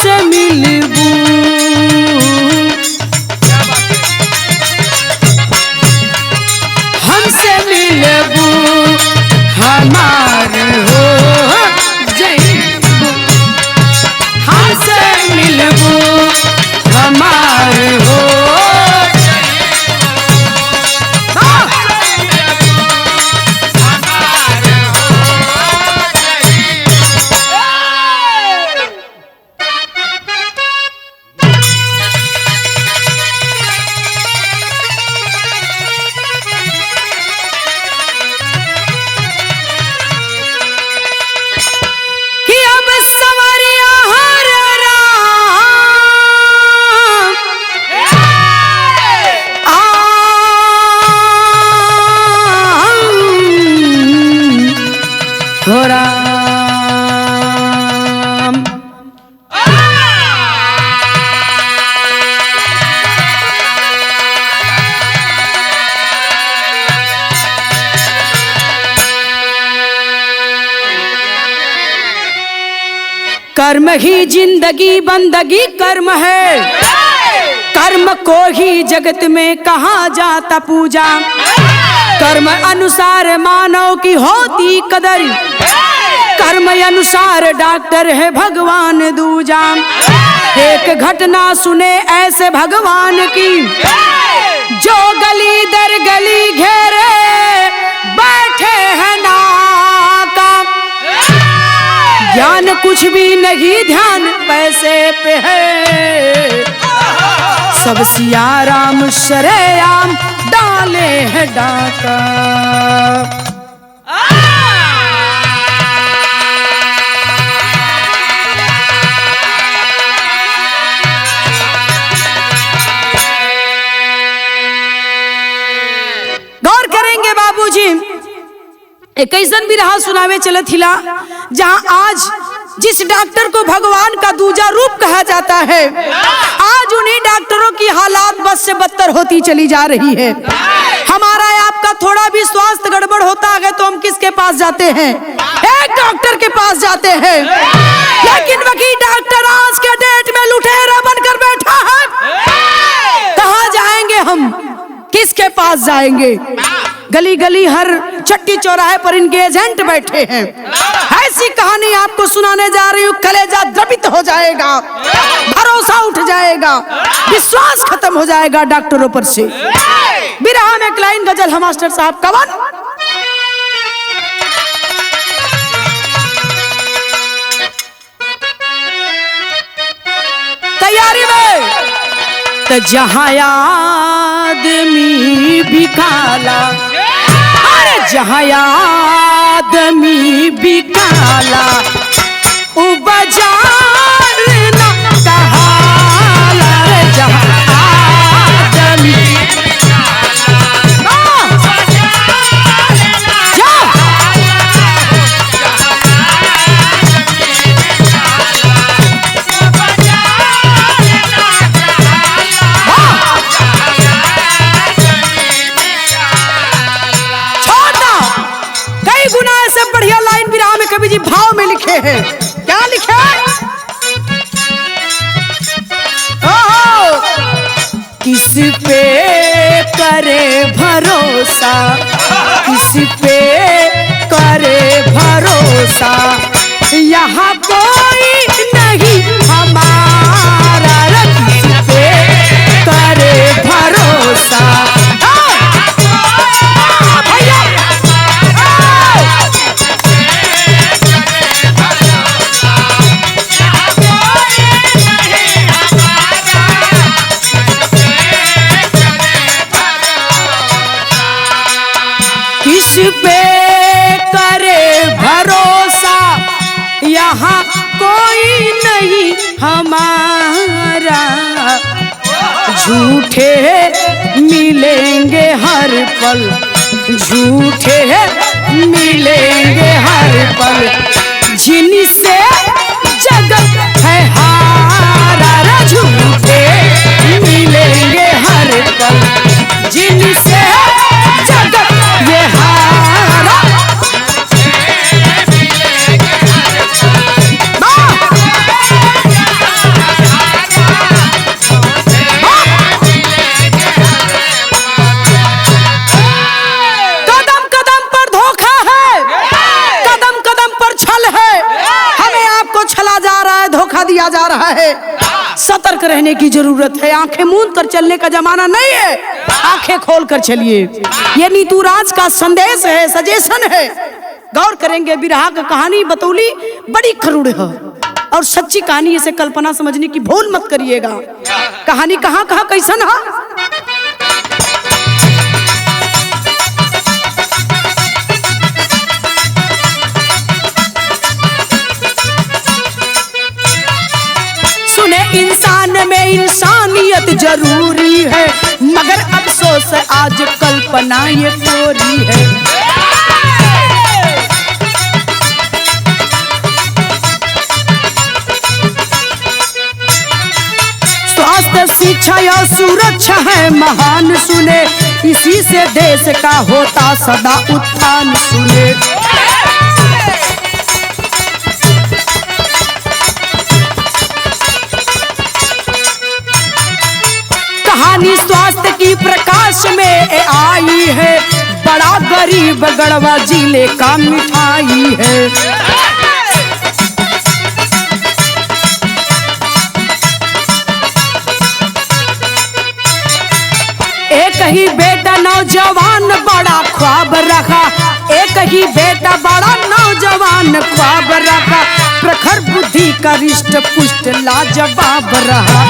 हमसे मिलबू, हमसे मिलबू हमार हो जइबू, हमसे मिलबू हमार हो। कर्म ही जिंदगी बंदगी कर्म है, कर्म को ही जगत में कहा जाता पूजा। कर्म अनुसार मानव की होती कदर, कर्म अनुसार डॉक्टर है भगवान दूजा। एक घटना सुने ऐसे भगवान की, जो गली दर गली घेरे बैठे हैं नाका। ज्ञान कुछ भी नहीं, ध्यान पैसे पे है, सब सियाराम शरेआम डाले है डाका। गौर करेंगे बाबूजी, एक ऐसन भी रहा सुनावे चलत हिला, जहां आज जिस डॉक्टर को भगवान का दूजा रूप कहा जाता है, आज उन्हीं डॉक्टरों की हालात बद से बदतर होती चली जा रही है। हमारा आपका थोड़ा भी स्वास्थ्य गड़बड़ होता है तो हम किसके पास जाते हैं? एक डॉक्टर के पास जाते हैं। लेकिन वही डॉक्टर आज के डेट में लुटेरा बनकर बैठा है। कहाँ जाएंगे हम, किसके पास जाएंगे? गली गली हर चट्टी चौराहे पर इनके एजेंट बैठे हैं। ऐसी कहानी आपको सुनाने जा रही हूँ, कलेजा द्रवित हो जाएगा, भरोसा उठ जाएगा, विश्वास खत्म हो जाएगा डॉक्टरों पर से। बिरहा में एक लाइन गजल है मास्टर साहब, कवन? तैयारी में तो जहाँ आदमी भी काला, अरे जहाँ आदमी भी काला, उ बाजार ना कहाला। रे जहाँ आदमी बढ़िया लाइन विराह में कवि जी भाव में लिखे हैं। क्या लिखे? किस पे करे भरोसा, किस पे करे भरोसा, यहाँ कोई नहीं हमारा। किस पे करे भरोसा, पे करे भरोसा, यहाँ कोई नहीं हमारा। झूठे मिलेंगे हर पल, झूठे मिलेंगे हर पल, जिनसे जगत है हारा। झूठे मिलेंगे हर पल, जिनसे जगत ये हारा। दिया जा रहा है। सतर्क रहने की जरूरत है। आंखें मूंद कर चलने का जमाना नहीं है, आंखें खोल कर चलिए। ये नीतू राज का संदेश है, सजेशन है। गौर करेंगे। बिरहा का कहानी बतौली बड़ी करुण है और सच्ची कहानी, इसे कल्पना समझने की भूल मत करिएगा। कहानी कहाँ कहाँ कैसन है। सुने, इंसान में इंसानियत जरूरी है, मगर अफसोस आज कल्पना ये कोरी है। स्वास्थ्य, शिक्षा या सुरक्षा है महान, सुने इसी से देश का होता सदा उत्थान। सुने, कहानी स्वास्थ्य की प्रकाश में आई है, बड़ा गरीब गढ़वा जिले का मिठाई है। एक ही बेटा नौजवान बड़ा ख्वाब रखा, एक ही बेटा बड़ा नौजवान ख्वाब रखा, प्रखर बुद्धि का रिष्ट पुष्ट लाजवाब रहा।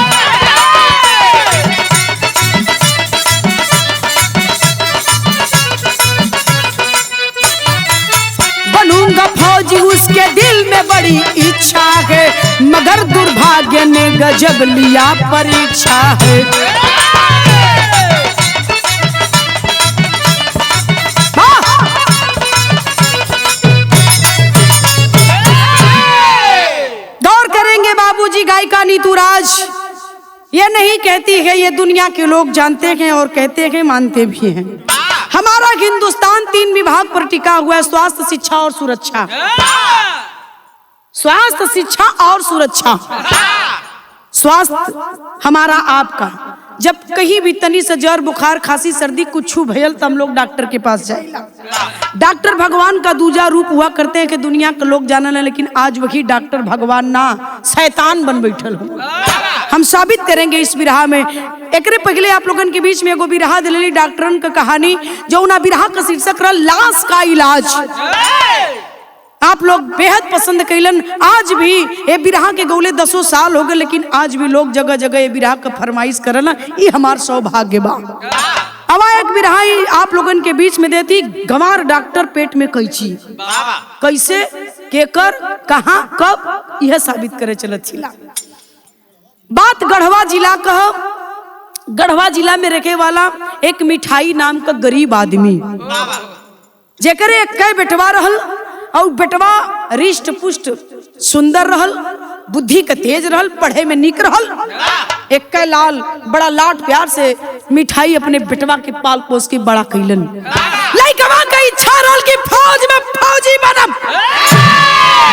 बनूंगा फौजी उसके दिल में बड़ी इच्छा है, मगर दुर्भाग्य ने गजब लिया परीक्षा है। गौर करेंगे बाबूजी। गायिका नीतू राज ये नहीं कहती है, ये दुनिया के लोग जानते हैं और कहते हैं, मानते भी हैं। हमारा हिंदुस्तान 3 विभाग पर टिका हुआ है, स्वास्थ्य, शिक्षा और सुरक्षा। स्वास्थ्य, शिक्षा और सुरक्षा। स्वास्थ्य हमारा आपका, जब कहीं भी तनी से जर बुखार खांसी सर्दी कुछ भयल तो हम लोग डॉक्टर के पास जाएगा। डॉक्टर भगवान का दूजा रूप हुआ करते हैं कि दुनिया के लोग जानना, लेकिन आज वही डॉक्टर भगवान ना शैतान बन बैठल हो। हम साबित करेंगे इस बिरहा में। एकरे पहले आप लोगन के बीच में एगो बिरहा दिलेली डॉक्टरन का कहानी, जो ना बिरहा का शीर्षक रहा लाश का इलाज। आप लोग बेहद पसंद कैलन। आज भी ये बिरहा के गौले 10 साल हो गए, लेकिन आज भी लोग जगह जगह ये बिरहा का फरमाइश करना, ये हमार सौभाग्य बा। अब एक बिरहा आप लोगन के बीच में देती, गंवार डॉक्टर पेट में कैची, कैसे, केकर, कहाँ, कब, यह साबित करे चलत छिला। बात गढ़वा जिला का। गढ़वा जिला में रखे वाला एक मिठाई नाम का गरीब आदमी, जेकरे एक बेटवा रहल और बेटवा रिष्ट पुष्ट सुंदर रहल, बुद्धि का तेज रहल, पढ़े में निक रहल। एक लाल बड़ा लाड प्यार से मिठाई अपने बेटवा के पाल पोस के बड़ा कैलन। लइकवा का इच्छा रहल कि फौज में फौजी बनब,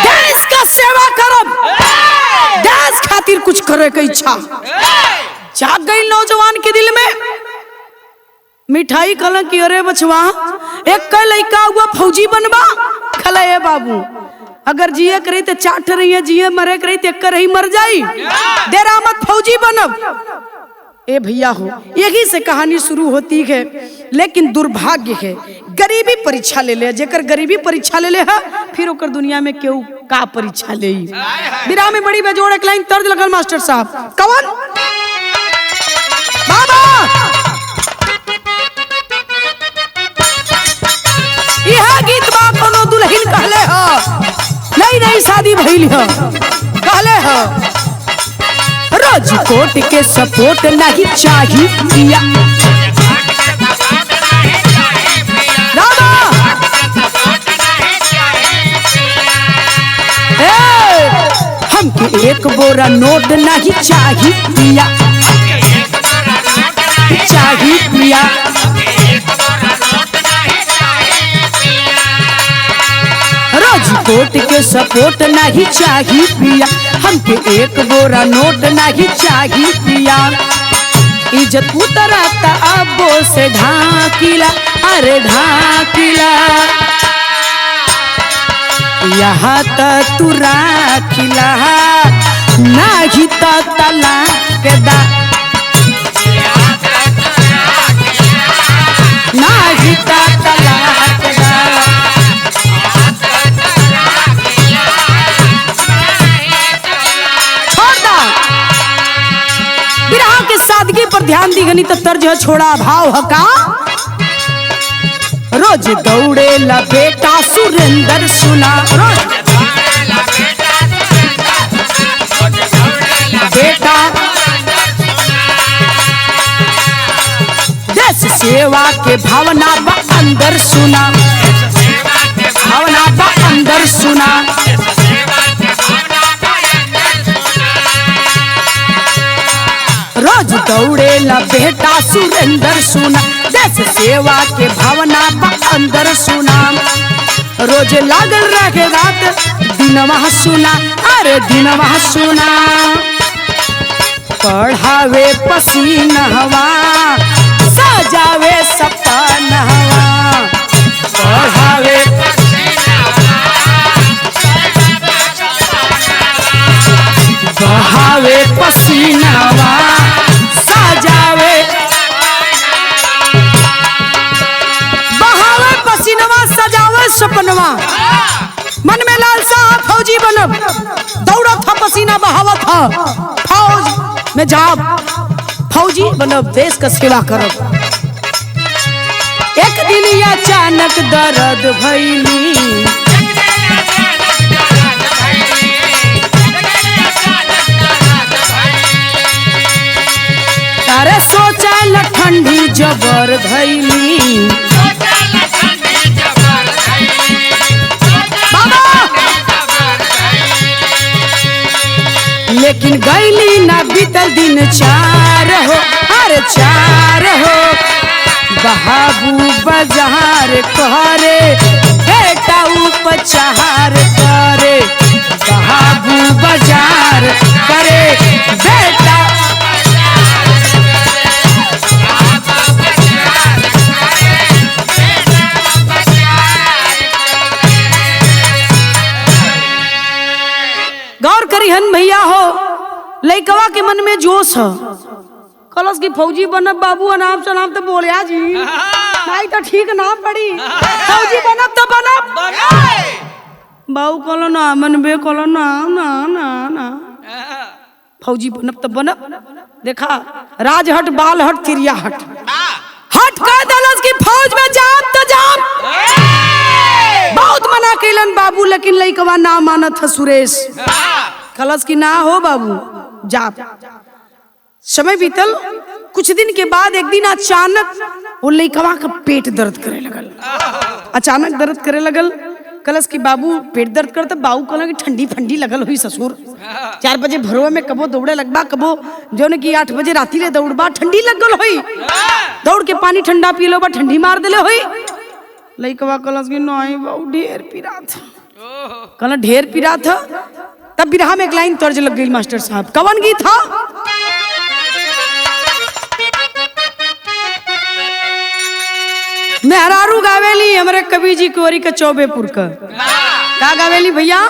देश का सेवा करब, देश खातिर कुछ करे के इच्छा जाग गई नौजवान के दिल में। मिठाई खल कि अरे बचवा, एक लइका हुआ फौजी बनबा, खला ए बाबू, अगर जिए करे तो चाट रही है, जिए मरे करे तो एक रही मर जाई, देरा मत फौजी बनब। ए भैया हो, यही से कहानी शुरू होती है। लेकिन दुर्भाग्य है, गरीबी परीक्षा ले ले, जेकर गरीबी परीक्षा ले ले है, फिर ओकर दुनिया में केहू का परीक्षा ले। बिरहा में बड़ी बेजोड़ एक लाइन तर्ज लगल मास्टर साहब, कवन बाबा यह गीत बा कोनो दुल्हन कहले ह, नहीं नहीं शादी भइल ह, कहले ह राजकोट के सपोर्ट नहीं चाहिए पिया, हमके एक बोरा नोट नहीं चाहिए पिया, चाहिए पिया। राजकोट के सपोर्ट नहीं चाहिए पिया, हमके एक बोरा नोट नहीं चाहिए पिया। इज्जत उतराता अबो से ढाकिला, अरे ढाकिला, यहाँ तक तू राखिला, नाही तो तलाक दा, नाही तो तलाक दा। छोड़ दा। बिरहा के सादगी पर ध्यान दी गनी तो तर्ज छोड़ा भाव हका। रोज दौड़े ला बेटा सुरेंद्र सुना, रोज बेटा देश सेवा के भावना बा अंदर सुना, भावना बा अंदर सुना। रोज दौड़े ला बेटा सुरेंद्र सुना, देश सेवा के भावना बा अंदर सुना। रोज लागल रहे रात दिनवा सुना, अरे दिनवा सुना। पढ़ावे पसीनवा सजावे सपनवा, पढ़ावे बहावे पसीनवा सजावे, बहावे पसीनवा सजावे सपनवा। मन में लालसा फौजी बनब, दौड़ा था पसीना बहावा था, फौज में जाब फौजी बनब, देश का सेवा करब। एक दिन अचानक दर्द भइली, अरे सोचा ठंडी जबर भइली, लेकिन गईली ना बीतल दिन चार हो, अरे चार हो। बहाबू बाजार करे बेटा उपचार करे, बहाबू बाजार करे बेटा। गौर करी हन भैया हो, लइकवा के मन में जोश है, कलश की फौजी बनब बाबू, अनाम सनाम तो बोले जी नहीं तो ठीक ना पड़ी, फौजी बनब तो बनब। बाबू कलो ना मनबे, कलो ना ना ना ना, फौजी बनब तो बनब। देखा राजहट बालहट तिरिया हट, हट कह दलस की फौज में जाब तो जाब। बहुत मना कैलन बाबू, लेकिन लइकवा ना मानत है सुरेश। कलश की ना हो बाबू जाब। समय बीतल, कुछ दिन के बाद एक दिन अचानक वो लइकवा का पेट दर्द करे लगल, अचानक दर्द करे लगल। कलश की बाबू पेट दर्द करता, बाबू कहला कि ठंडी फंडी लगल हुई ससुर, 4 बजे भोरवा में कबो दौड़े लगबा, कबो जो ने कि 8 बजे राती रे दौड़बा, ठंडी लगल हुई, दौड़ के पानी ठंडा पी लो बा, ठंडी मार देले हुई। लइकवा कलश की नहीं बाबू ढेर पीरा था, कहला ढेर पीरा था। तब बिरहा में एक लाइन तर्ज लग गई मास्टर साहब, कवन गीत था? मेहरारू गावेली हमारे कवि जी कोरी के चौबेपुर का, का गावेली भैया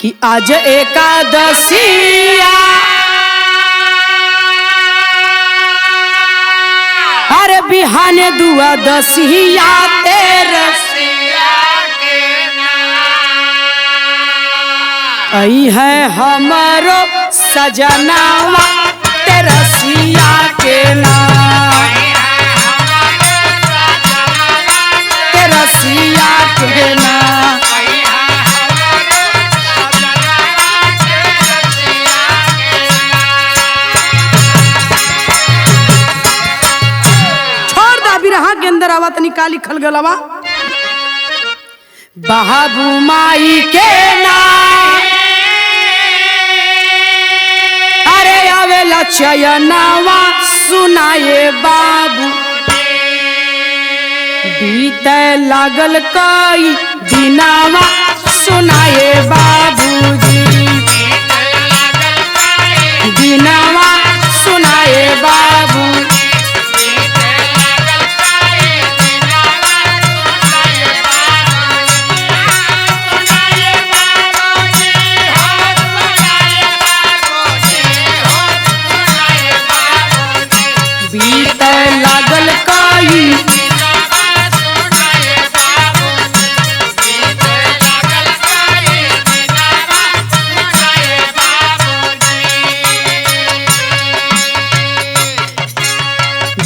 कि आज एकादशिया, अरे बिहाने दुआदशिया तेरसिया के आई है हमारो सजनावा तेरसिया के नाम, तेरसिया के नाम। छोड़ दा बिरहा के अंदर आवा तनी का लिखल गलवा, बाबू माई के नाम, अरे आवेला चयनावा सुनाए बाबू, बीते लागल कई दिनावा सुनाए बाबूजी, दिनावा सुनाए बाबू।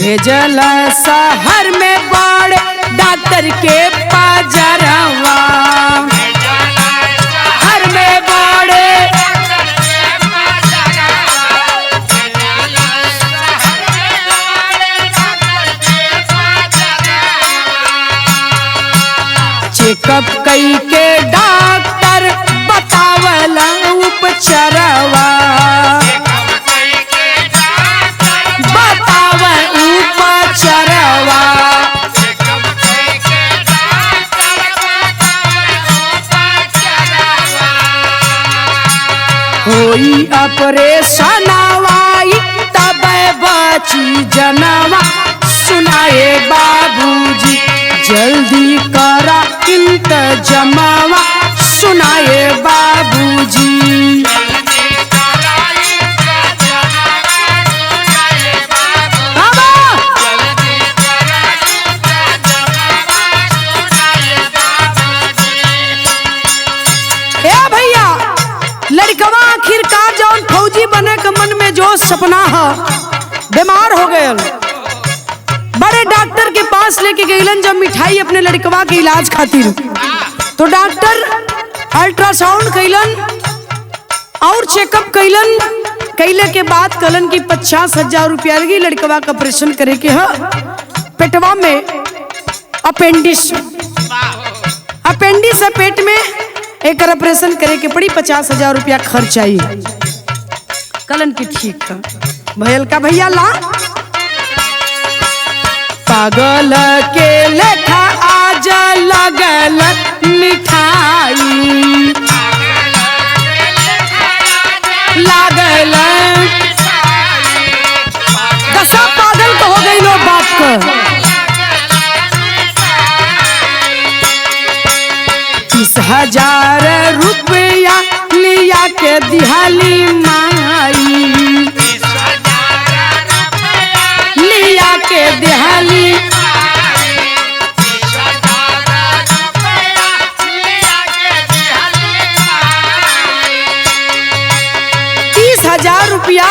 भेजल शहर में बड़े डॉक्टर के पाजरवा, शहर में बड़े चेकअप कई के डॉक्टर बतावला उपचरवा, बताव उपचरवा। होई ऑपरेशनवाई तब बची जनवा, सुनाए बाबूजी जल्दी करा इंतजामवा, सुनाए बाबूजी। लड़कवा आखिरकार जौन फौजी बने के मन में जो सपना है, बीमार हो गए, बड़े डॉक्टर के पास लेके गईलन जब मिठाई अपने लड़कवा के इलाज खातिर, तो डॉक्टर अल्ट्रासाउंड कैलन और चेकअप कैलन, कैले के बाद कहलन कि 50,000 रुपया लगी लड़कवा का ऑपरेशन करे के है, पेटवा में अपेंडिक्स है पेट में, एक ऑपरेशन करे के पड़ी, 50,000 रुपया खर्च आई। कलन की ठीक है भयल का भैया ला, पागल के लेखा आज लगल मिठाई, लागल दशा पागल तो हो गई लो बाप का। 30,000 रुपया लिया के दिहाली माई, लिया के दिहाली 30,000 रुपया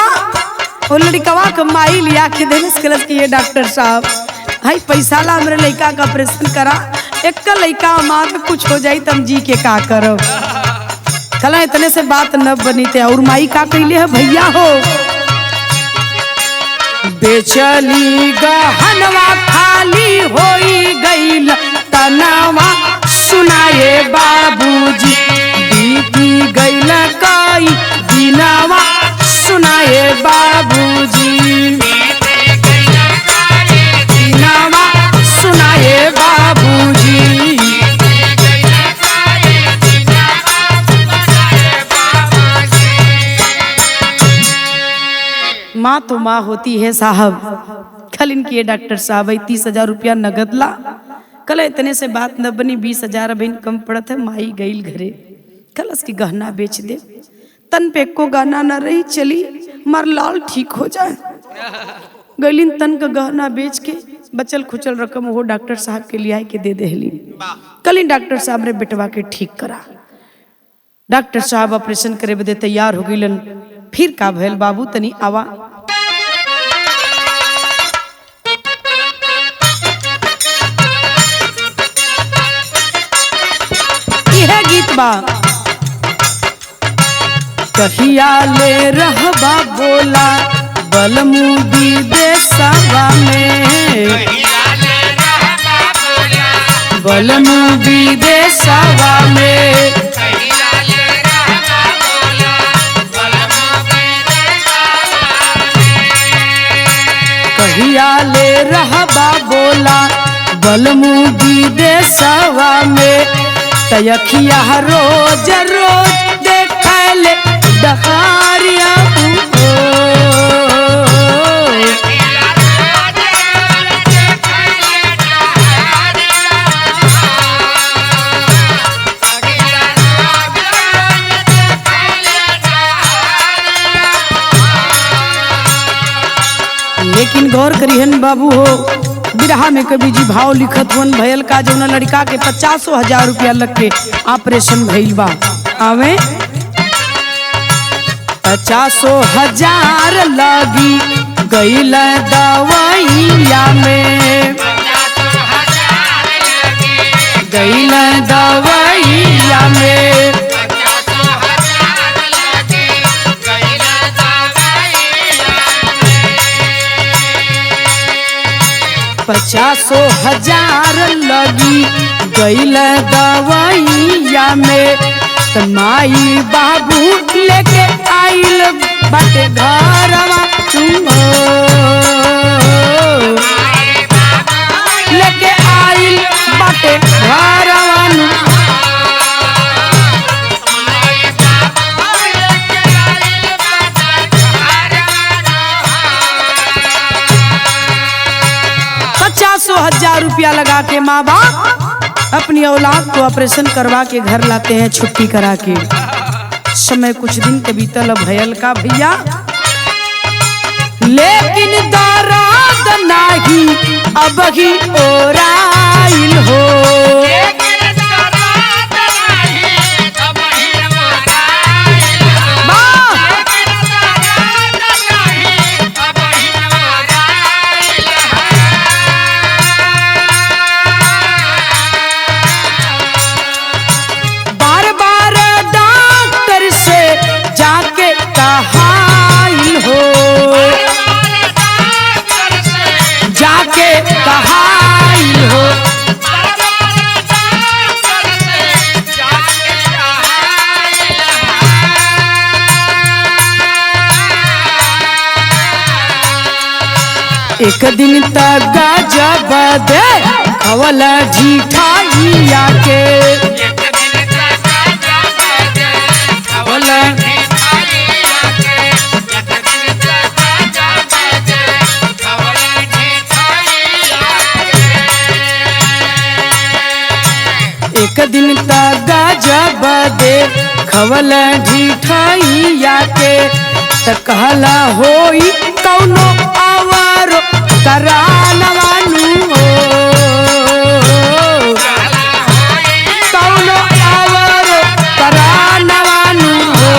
वो लड़कवा कमाई लिया के देने कलस कि ये डॉक्टर साहब भाई पैसा ला मेरे लड़का का ऑपरेशन करा, एक लड़का हमारे कुछ हो जाई तम जी के का करो। कला इतने से बात न बनी थे और माई का कैले है भैया हो, बेचली गहनवा खाली होई गईल तनवा, सुनाए बाबूजी बीती गईल कई दिनवा, सुनाए बाबूजी दिनवा, सुनाए बाबूजी। माँ तो माँ होती है साहब। कल इनकी ये डॉक्टर साहब 30,000 रुपया नगद ला, कल इतने से बात न बनी, 20,000 अब कम पड़त है, माई गईल घरे, कल उसकी गहना बेच दे, तन पे को गहना न रही, चली मर लाल ठीक हो जाए। गईलिन तन का गहना बेच के बचल खुचल रकम वो डॉक्टर साहब के लिए के दे देली। कल इन डॉक्टर साहब ने बिटवा के ठीक करा, डॉक्टर साहब ऑपरेशन करे बदे तैयार हो गईलन। फिर का भयल बाबू तनी आवा, यह गीत बा, कहिया ले रहबा बोला बलमू विदेशवा में, बलमू विदेशवा में, कहिया ले रहबा बोला बलमू विदेशवा में, तयखिया रोज रोज देखले डकारिया लेकिन गौर करिहन बाबू हो, बिरहा में कभी जी भाव लिखत वन भयल का जो लड़का के 50,000 रुपया लग के ऑपरेशन भइल बा, आवे 50,000 लगी गईल दवाइया में, गईल दवाइया में। 50,000 लगी गईल दवाइया में। त माई बाबू लेके आइल बाटे घरवा, लेके आइल बाटे घरवा। ₹50,000 लगा के माँ बाप अपनी औलाद को ऑपरेशन करवा के घर लाते हैं छुट्टी करा के। समय कुछ दिन के बीतल भयल का भैया, लेकिन दर्द नाही अब ही ओराइल हो। एक दिन तक गजब दे खवल झिठाइया के, एक दिन तक गजब दे खवल झिठाइया के। त कहला होई कौनो आवारो करानवानु हो, कौनो आवारो करानवानु हो।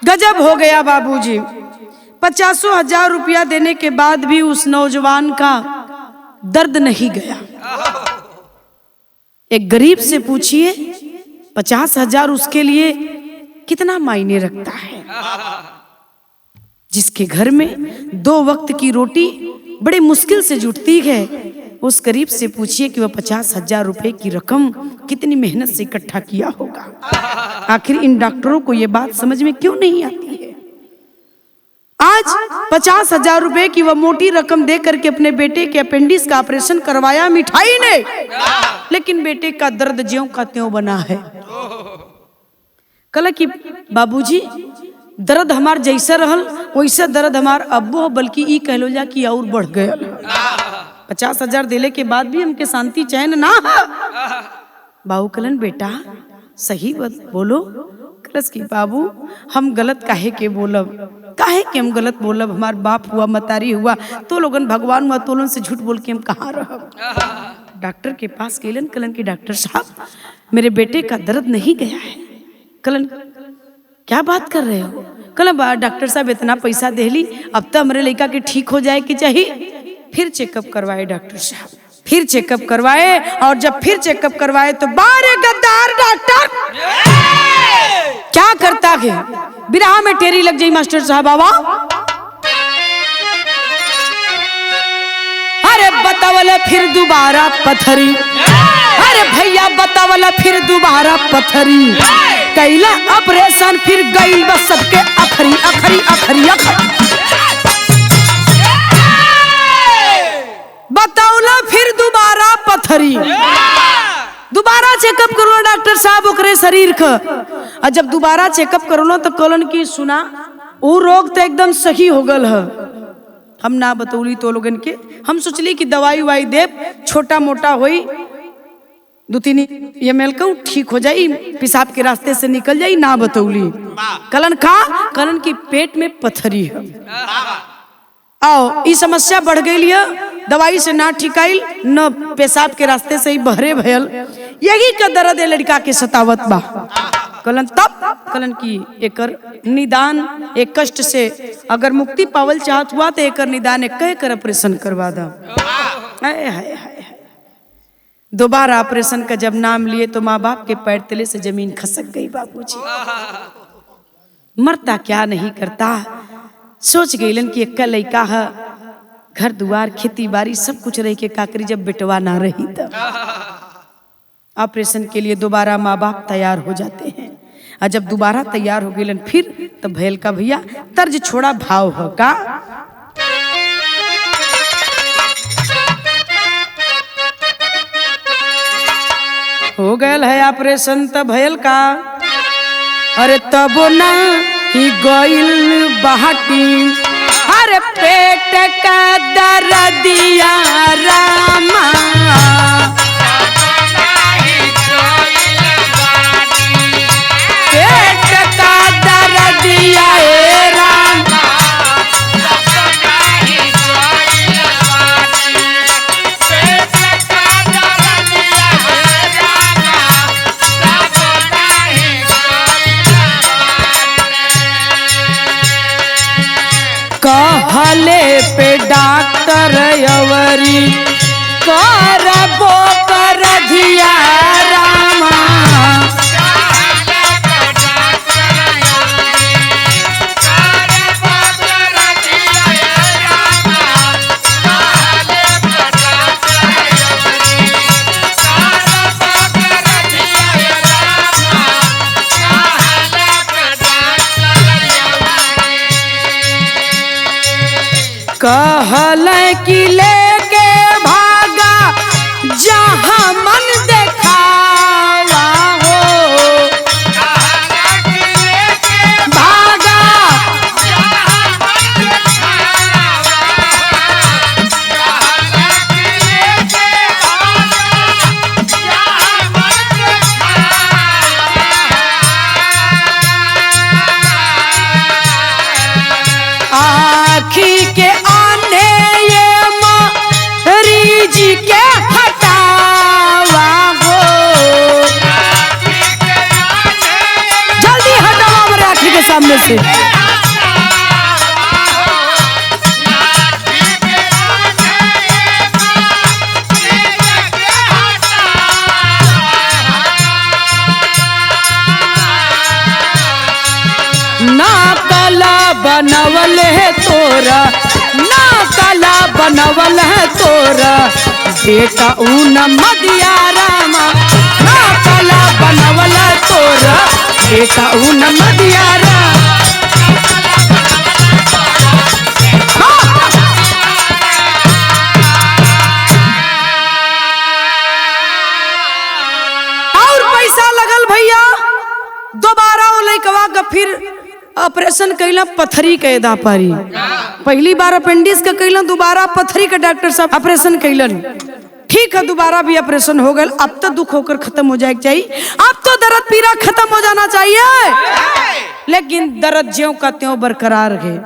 गजब हो गया बाबूजी। 50,000 देने के बाद भी उस नौजवान का दर्द नहीं गया। एक गरीब से पूछिए 50,000 उसके लिए कितना मायने रखता है। जिसके घर में 2 वक्त की रोटी बड़े मुश्किल से जुटती है, उस गरीब से पूछिए कि वह 50,000 की रकम कितनी मेहनत से इकट्ठा किया होगा। आखिर इन डॉक्टरों को यह बात समझ में क्यों नहीं आती है। आज 50,000 की वह मोटी रकम दे करके अपने बेटे के अपेंडिक्स का ऑपरेशन करवाया मिठाई ने, लेकिन बेटे का दर्द ज्यों का त्यों बना है। कल कि बाबूजी दर्द हमार जैसा रहल वैसा दर्द हमार अब्बो हो, बल्कि ई कहलो जा कि और बढ़ गया। 50,000 देले के बाद भी हमके शांति चैन ना है। बाबू कलन बेटा सही बोलो। कलस की बाबू हम गलत काहे के बोलब, काहे के हम गलत बोलब। हमार बाप हुआ मतारी हुआ तो लोगन भगवान हुआ तो लोगन से झूठ बोल के हम कहाँ रहब। डॉक्टर के पास गेलन, कलन की डॉक्टर साहब मेरे बेटे का दर्द नहीं गया है। कलन क्या बात कर रहे हो। कलन डॉक्टर साहब इतना पैसा दे ली, अब तो हमारे लड़का के ठीक हो जाए कि चाहिए। फिर चेकअप करवाए डॉक्टर साहब, फिर चेकअप करवाए, और जब फिर चेकअप करवाए तो बारे गद्दार डॉक्टर क्या करता है, बिरहा में टेरी लग जाई मास्टर साहब। बाबा अरे बतावला फिर दोबारा पथरी, अरे भैया बतावला फिर दोबारा पथरी। कैला ऑपरेशन फिर गई बस सबके अखरी अखरी अखरी अखरी। बतावला फिर दोबारा पथरी। दोबारा चेकअप करो डॉक्टर साहब ओकरे शरीर का। और जब दोबारा चेकअप करो तो कलन की सुना वो रोग तो एकदम सही हो गल है। हम ना बतौली तो लोगन के, हम सोचली कि दवाई वाई दे छोटा मोटा होई 2-3 ml का ठीक हो जाई, पेशाब के रास्ते से निकल जाई। ना बतौली कलन खा, कलन की पेट में पथरी है। आओ ई समस्या बढ़ गई लिया, दवाई से ना ठिकाइल न पेशाब के रास्ते से ही बहरे भयल, यही का दर्द है लड़का के सतावत बा। कलन तब कलन की एकर निदान एक कष्ट से अगर मुक्ति पावल चाहत हुआ तो एकर निदान एक कह कर ऑपरेशन करवा दा। दोबारा ऑपरेशन का जब नाम लिए तो माँ बाप के पैर तले से जमीन खसक गई। बाबूजी मरता क्या नहीं करता, सोच गईलन कि एक लड़का है, घर दुआर खेती बाड़ी सब कुछ रही के काकरी जब बेटवा ना रही तब ऑपरेशन के लिए दोबारा माँ बाप तैयार हो जाते हैं। और जब दोबारा तैयार हो गईलन फिर तब भैल का भैया तर्ज छोड़ा भाव हो का हो गयल है ऑपरेशन तब भैल का, अरे तब ना ही गईल बहाटी, अरे पेट का दर्दिया रामा, पेट का दर्दिया रामा, कहले पे डॉक्टर अवरी करबो कर दिया रामा, कहल कि लेके भागा जहाँ मन देखावा हो, भागा आखी के जी के हटावा हो, जल्दी हटावा मेरे आँखी के सामने से। ना कला बनवल है तोरा, ना कला बनवल है तोरा, बेटा ऊन मदिया रामा, ना कला बनवल है तोरा, बेटा ऊन मदिया रामा। और पैसा लगल भैया, दोबारा वो लइकवा का फिर ऑपरेशन कैला पथरी के एदा पारी, पहली बार अपेंडिक्स का कैला, दोबारा पथरी का डॉक्टर साहब ऑपरेशन कैलन। ठीक है दोबारा भी ऑपरेशन हो गया, अब तो दुख होकर खत्म हो जाएगा चाहिए, अब तो दर्द पीड़ा खत्म हो जाना चाहिए, लेकिन दर्द ज्यों का त्यों बरकरार है।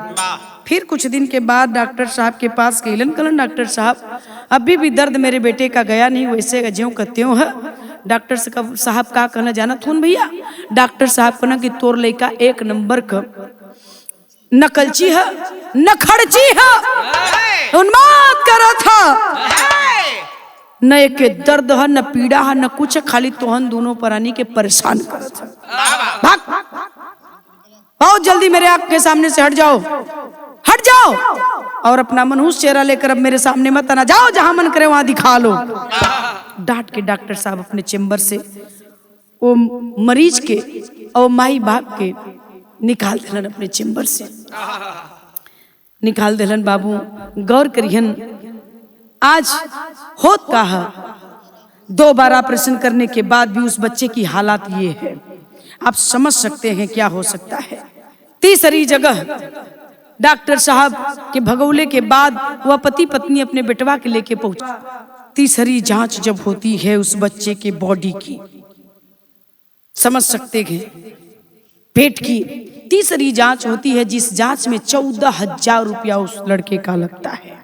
फिर कुछ दिन के बाद डॉक्टर साहब के पास कैलन, कलन डॉक्टर साहब अभी भी दर्द मेरे बेटे का गया नहीं, वैसे ज्यों का त्यों है। डॉक्टर साहब का कहना जाना थून भैया, डॉक्टर साहब कहना कि तोर लड़का एक नंबर का नकलची है, नखड़ची है, उन्माद करा था, न एक दर्द है न पीड़ा है न कुछ, खाली तोहन दोनों प्राणी के परेशान कर भाग, आओ जल्दी मेरे आंख के सामने से हट जाओ, हट जाओ, और अपना मनहूस चेहरा लेकर अब मेरे सामने मत आना, जाओ जहां मन करे वहां दिखा लो। डांट के डॉक्टर साहब अपने चेंबर से वो मरीज के और माई बाप के निकाल दिलन, अपने चेंबर से निकाल दिलन। बाबू गौर करियन, आज होत का है, 2 बार ऑपरेशन करने के बाद भी उस बच्चे की हालात ये है, आप समझ सकते हैं क्या हो सकता है। तीसरी जगह डॉक्टर साहब के भगौले के बाद वह पति पत्नी अपने बेटवा के लेके पहुंचे। तीसरी जांच जब होती है उस बच्चे के बॉडी की, समझ सकते हैं पेट की तीसरी जांच होती है, जिस जांच में 14,000 रुपया उस लड़के का लगता है।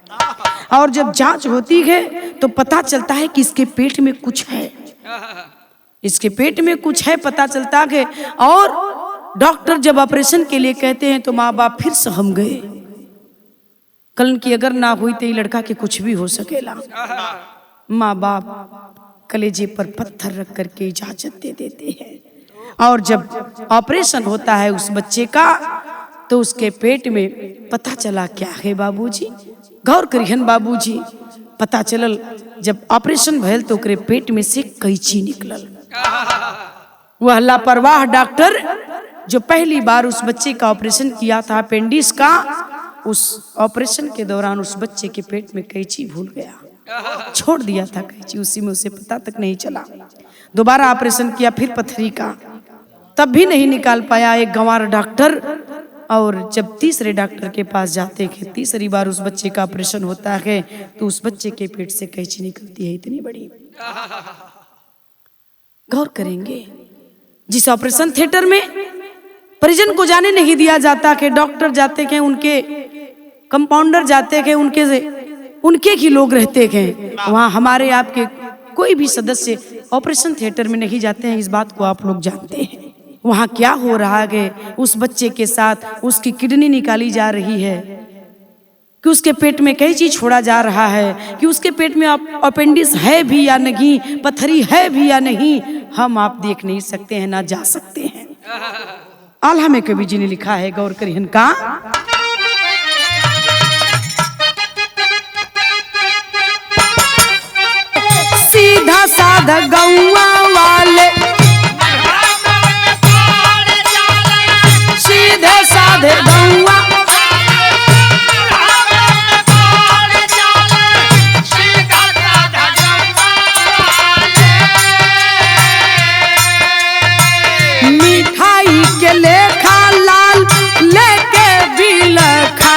और जब जांच होती है तो पता चलता है कि इसके पेट में कुछ है, इसके पेट में कुछ है पता चलता है। और डॉक्टर जब ऑपरेशन के लिए कहते हैं तो माँ बाप फिर सहम गए। कल की अगर ना हुई तो ये लड़का के कुछ भी हो सकेला। माँ बाप कलेजे पर पत्थर रख करके इजाजत दे देते हैं। और जब ऑपरेशन होता है उस बच्चे का तो उसके पेट में पता चला क्या है बाबूजी, गौर करिहन बाबूजी। पता चलल जब ऑपरेशन भयल तो ओकरे पेट में से कैंची निकलल। वह लापरवाह डॉक्टर जो पहली बार उस बच्चे का ऑपरेशन किया था अपेंडिक्स का, उस ऑपरेशन के दौरान उस बच्चे के पेट में कैंची भूल गया, छोड़ दिया था कैंची, उसी में उसे पता तक नहीं चला। दोबारा ऑपरेशन किया फिर पथरी का, तब भी नहीं निकाल पाया एक गंवार डॉक्टर। और जब तीसरे डॉक्टर के पास जाते हैं, तीसरी बार उस बच्चे का ऑपरेशन होता है तो उस बच्चे के पेट से कैंची निकलती है इतनी बड़ी। गौर करेंगे, जिस ऑपरेशन थिएटर में परिजन को जाने नहीं दिया जाता कि डॉक्टर जाते हैं, उनके कंपाउंडर जाते हैं, उनके ही लोग रहते हैं, वहाँ हमारे आपके कोई भी सदस्य ऑपरेशन थिएटर में नहीं जाते हैं। इस बात को आप लोग जानते हैं। वहाँ क्या हो रहा है, उस बच्चे के साथ उसकी किडनी निकाली जा रही है, कि उसके पेट में कई चीज छोड़ा जा रहा है, कि उसके पेट में अपेंडिक्स है भी या नहीं, पथरी है भी या नहीं, हम आप देख नहीं सकते हैं ना जा सकते हैं। आल्हा में कवि जी ने लिखा है, गौर करिहन का, सीधा साधा गौवा वाले, सीधे साधे गौवा, मिठाई के लेखा लाल लेके बिल खा,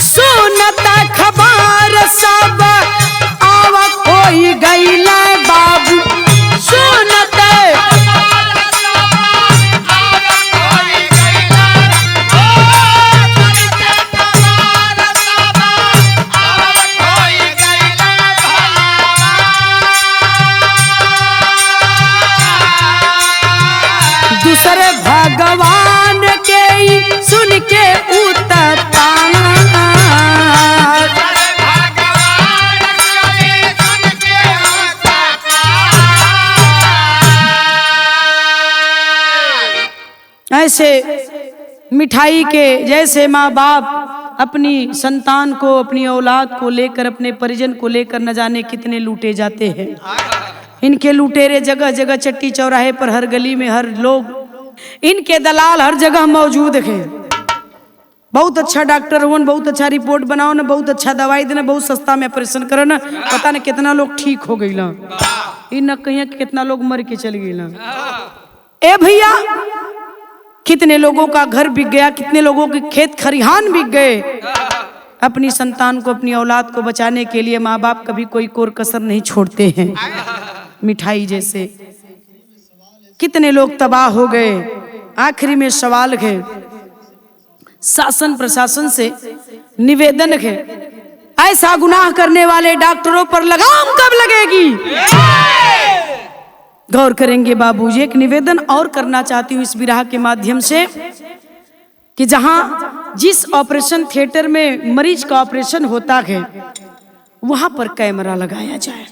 सुनता खबर सब आवक होई गईला बाबू, सुनते दूसरे भगवान के ही सुन के उतता, ऐसे मिठाई के जैसे माँ बाप अपनी संतान को, अपनी औलाद को लेकर, अपने परिजन को लेकर न जाने कितने लूटे जाते हैं। इनके लुटेरे जगह जगह, चट्टी चौराहे पर, हर गली में, हर लोग, इनके दलाल हर जगह मौजूद हैं। बहुत अच्छा डॉक्टर हो, बहुत अच्छा रिपोर्ट बनाओ ना, बहुत अच्छा दवाई देना, बहुत सस्ता में ऑपरेशन करो ना, पता नहीं कितना लोग ठीक हो गई ना, इन कहीं कितना लोग मर के चल गई ना। ए भैया, कितने लोगों का घर बिक गया, कितने लोगों के खेत खरिहान बिक गए। अपनी संतान को, अपनी औलाद को बचाने के लिए माँ बाप कभी कोई कोर कसर नहीं छोड़ते हैं। मिठाई जैसे कितने लोग तबाह हो गए। आखिरी में सवाल है, शासन प्रशासन से निवेदन है, ऐसा गुनाह करने वाले डॉक्टरों पर लगाम कब लगेगी? गौर करेंगे बाबूजी। एक निवेदन और करना चाहती हूँ इस विराह के माध्यम से, कि जहां जिस ऑपरेशन थिएटर में मरीज का ऑपरेशन होता है वहां पर कैमरा लगाया जाए,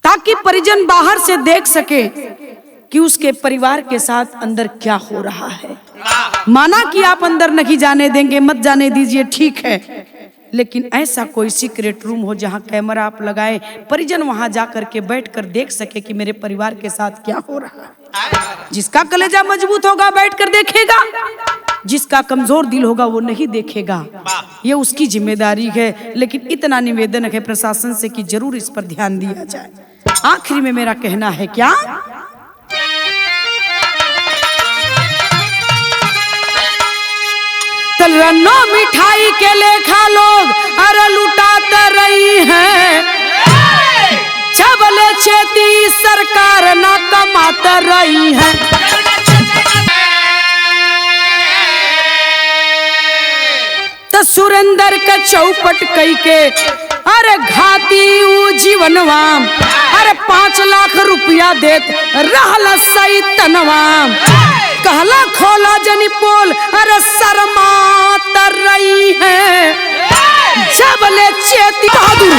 ताकि परिजन बाहर से देख सके कि उसके परिवार के साथ अंदर क्या हो रहा है। माना कि आप अंदर नहीं जाने देंगे, मत जाने दीजिए, ठीक है, लेकिन ऐसा कोई सीक्रेट रूम हो जहां कैमरा आप लगाए, परिजन वहां जाकर के बैठकर देख सके कि मेरे परिवार के साथ क्या हो रहा है। जिसका कलेजा मजबूत होगा बैठकर देखेगा, जिसका कमजोर दिल होगा वो नहीं देखेगा, ये उसकी जिम्मेदारी है। लेकिन इतना निवेदन है प्रशासन से कि जरूर इस पर ध्यान दिया जाए। आखिरी में मेरा कहना है क्या, रन्नो मिठाई के लेखा लोग अरे लुटाते रही है, छबले चेती सरकार ना कमाते रही है। तो सुरेंद्र के चौपट कई के अरे घाती ऊ जीवनवा, अरे 5 लाख रुपया देत रहला सही तनवा, कहला खोला जनी पोल अरे शर्मा तर रही है, जबले चेती बहादुर।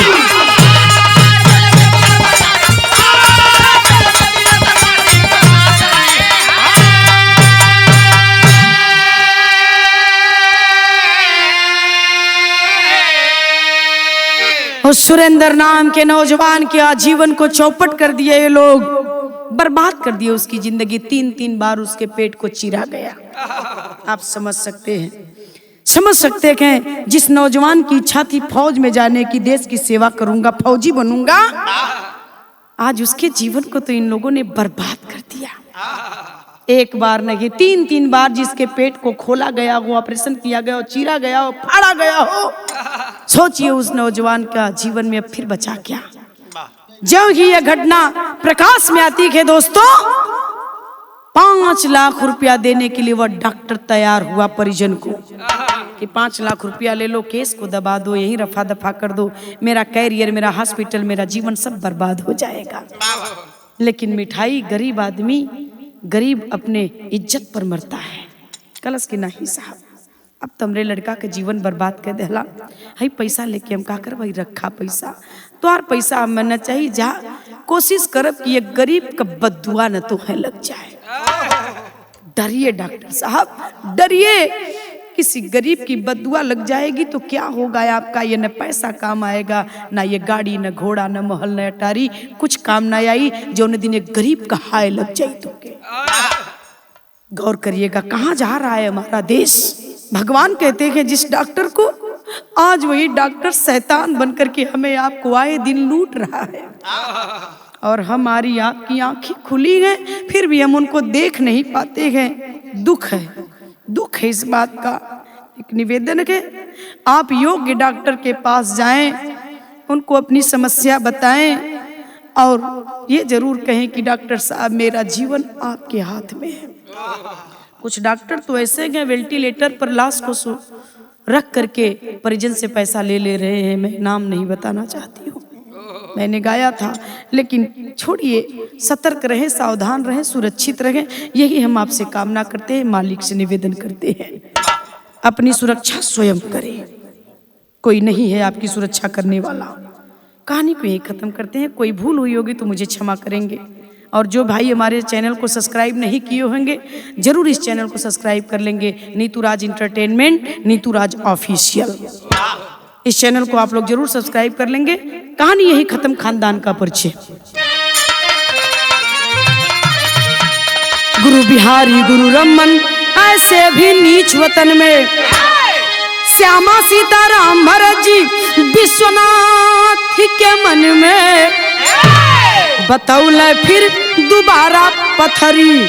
उस सुरेंद्र नाम के नौजवान के आजीवन को चौपट कर दिया, ये लोग बर्बाद कर दिया उसकी जिंदगी। 3-3 बार उसके पेट को चीरा गया। आप समझ सकते हैं जिस नौजवान की इच्छा थी फौज में जाने की, देश की सेवा करूंगा, फौजी बनूंगा, आज उसके जीवन को तो इन लोगों ने बर्बाद कर दिया। एक बार नहीं 3-3 बार जिसके पेट को खोला गया हो, ऑपरेशन किया गया हो, चीरा गया हो, फाड़ा गया हो। सोचिए उस नौजवान का जीवन में अब फिर बचा क्या। जब ही यह घटना प्रकाश में आती है दोस्तों, 5 लाख रुपया देने के लिए वह डॉक्टर तैयार हुआ परिजन को कि 5 लाख रुपया ले लो, केस को दबा दो, यही रफा दफा कर दो, मेरा कैरियर, मेरा हॉस्पिटल, मेरा जीवन सब बर्बाद हो जाएगा। लेकिन मिठाई गरीब आदमी, गरीब अपने इज्जत पर मरता है। कलश की नहीं साहब, अब तमरे लड़का के जीवन बर्बाद कर देला, हई पैसा लेके हम का कर भाई, रखा पैसा तोहार पैसा हम न चाहिए, जा कोशिश करब कि ये गरीब का बददुआ न तो है लग जाए। डरिए डॉक्टर साहब, डरिए, किसी गरीब की बददुआ लग जाएगी तो क्या होगा आपका। ये न पैसा काम आएगा, ना ये गाड़ी, न घोड़ा, न महल, न अटारी, कुछ काम ना आई। जो न दिन एक गरीब का हाय लग जाए तो गौर करिएगा कहाँ जा रहा है हमारा देश। भगवान कहते हैं जिस डॉक्टर को, आज वही डॉक्टर शैतान बनकर के हमें आपको आए दिन लूट रहा है, और हमारी आपकी आंखें खुली हैं फिर भी हम उनको देख नहीं पाते हैं। दुख है इस बात का। एक निवेदन है, आप योग्य डॉक्टर के पास जाएं, उनको अपनी समस्या बताएं और ये जरूर कहें कि डॉक्टर साहब मेरा जीवन आपके हाथ में है। कुछ डॉक्टर तो ऐसे हैं वेंटिलेटर पर लाश को रख करके परिजन से पैसा ले रहे हैं। मैं नाम नहीं बताना चाहती हूँ, मैंने गाया था, लेकिन छोड़िए, सतर्क रहें, सावधान रहें, सुरक्षित रहें, यही हम आपसे कामना करते हैं, मालिक से निवेदन करते हैं। अपनी सुरक्षा स्वयं करें, कोई नहीं है आपकी सुरक्षा करने वाला। कहानी को यही खत्म करते हैं। कोई भूल हुई होगी तो मुझे क्षमा करेंगे, और जो भाई हमारे चैनल को सब्सक्राइब नहीं किए होंगे जरूर इस चैनल को सब्सक्राइब कर लेंगे। नीतू राज इंटरटेनमेंट, नीतू राज ऑफिशियल, इस चैनल को आप लोग जरूर सब्सक्राइब कर लेंगे। कहानी यही खत्म, खानदान का परिचय। गुरु बिहारी गुरु रमन, ऐसे भी नीच वतन में श्यामा सीताराम भरत जी विश्वनाथ के मन में बतौला फिर दोबारा पथरी।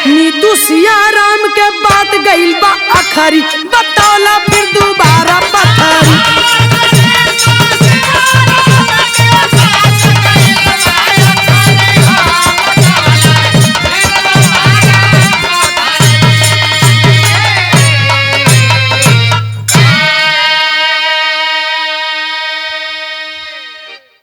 नीतू सिया राम के बात गइल बा अखरी, बतौला फिर दोबारा पथरी।